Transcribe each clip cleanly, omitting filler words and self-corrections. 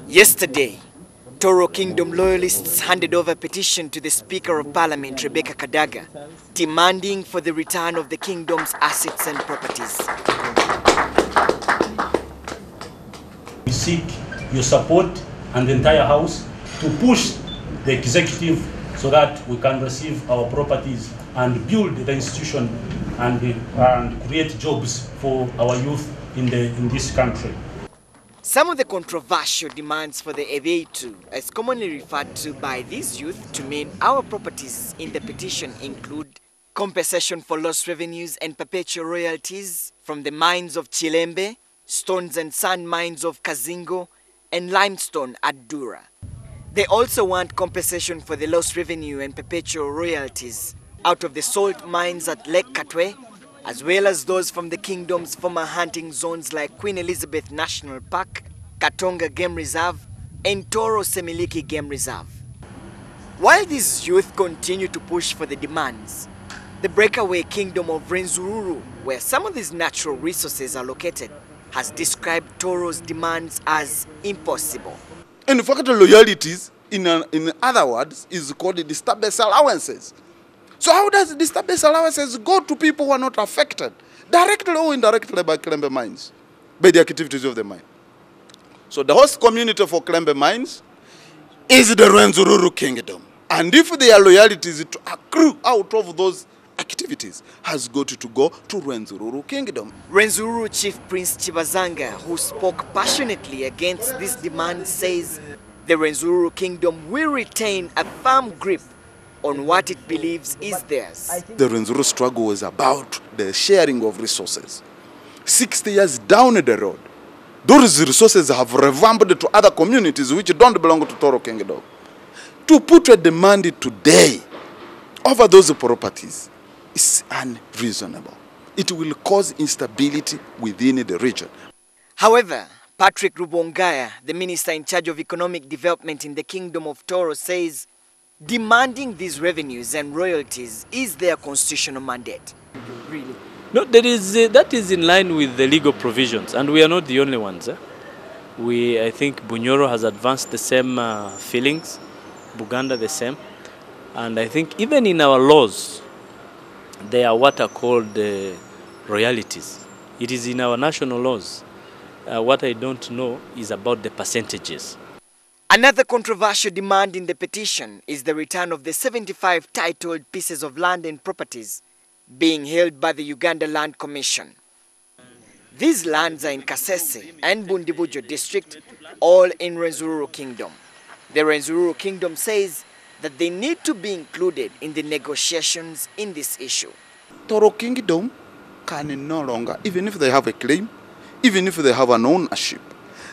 Yesterday, Tooro Kingdom loyalists handed over a petition to the Speaker of Parliament, Rebbeca Kadaga, demanding for the return of the kingdom's assets and properties. We seek your support and the entire House to push the executive so that we can receive our properties and build the institution and create jobs for our youth in this country. Some of the controversial demands for the Ebeitu, as commonly referred to by these youth to mean our properties in the petition, include compensation for lost revenues and perpetual royalties from the mines of Chilembe, stones and sand mines of Kazingo, and limestone at Dura. They also want compensation for the lost revenue and perpetual royalties out of the salt mines at Lake Katwe, as well as those from the kingdom's former hunting zones like Queen Elizabeth National Park, Katonga Game Reserve, and Tooro Semiliki Game Reserve. While these youth continue to push for the demands, the breakaway kingdom of Rwenzururu, where some of these natural resources are located, has described Tooro's demands as impossible. In fact, loyalties, in other words, is called the disturbance allowances. So how does disturbance allowances go to people who are not affected, directly or indirectly by Kilembe mines, by the activities of the mine? So the host community for Kilembe mines is the Rwenzururu kingdom. And if their loyalties to accrue out of those activities has got to go to Rwenzururu kingdom. Rwenzururu Chief Prince Chibazanga, who spoke passionately against this demand, says the Rwenzururu kingdom will retain a firm grip on what it believes is theirs. The Rwenzururu struggle was about the sharing of resources. 60 years down the road, those resources have revamped to other communities which don't belong to Tooro Kingdom. To put a demand today over those properties is unreasonable. It will cause instability within the region. However, Patrick Rubongaya, the minister in charge of economic development in the Kingdom of Tooro, says demanding these revenues and royalties is their constitutional mandate. Really? No, that is in line with the legal provisions, and we are not the only ones. I think Bunyoro has advanced the same feelings, Buganda the same, and I think even in our laws, they are what are called royalties. It is in our national laws. What I don't know is about the percentages. Another controversial demand in the petition is the return of the 75 titled pieces of land and properties being held by the Uganda Land Commission. These lands are in Kasese and Bundibujo district, all in Rwenzururu Kingdom. The Rwenzururu Kingdom says that they need to be included in the negotiations in this issue. Tooro Kingdom can no longer, even if they have a claim, even if they have an ownership,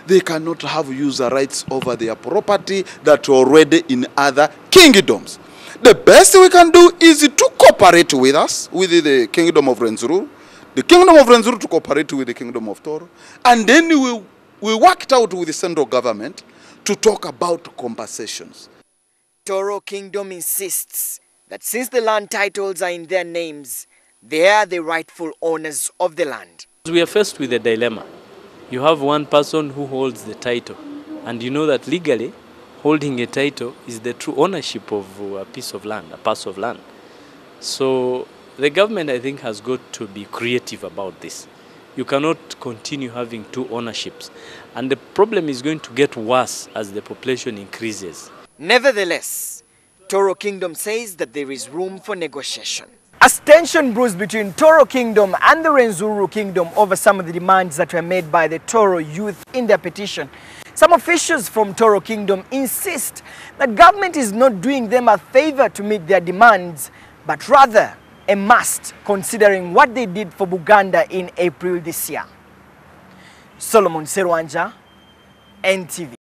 they cannot have user rights over their property that are already in other kingdoms. The best we can do is to cooperate with us, with the Kingdom of Rwenzururu, the Kingdom of Rwenzururu to cooperate with the Kingdom of Tooro, and then we worked out with the central government to talk about compensations. Tooro Kingdom insists that since the land titles are in their names, they are the rightful owners of the land. We are faced with a dilemma. You have one person who holds the title, and you know that legally, holding a title is the true ownership of a piece of land, a parcel of land. So the government, I think, has got to be creative about this. You cannot continue having two ownerships, and the problem is going to get worse as the population increases. Nevertheless, Tooro Kingdom says that there is room for negotiation. As tension brews between Tooro Kingdom and the Rwenzururu Kingdom over some of the demands that were made by the Tooro youth in their petition, some officials from Tooro Kingdom insist that government is not doing them a favor to meet their demands, but rather a must, considering what they did for Buganda in April this year. Serwanjja, NTV.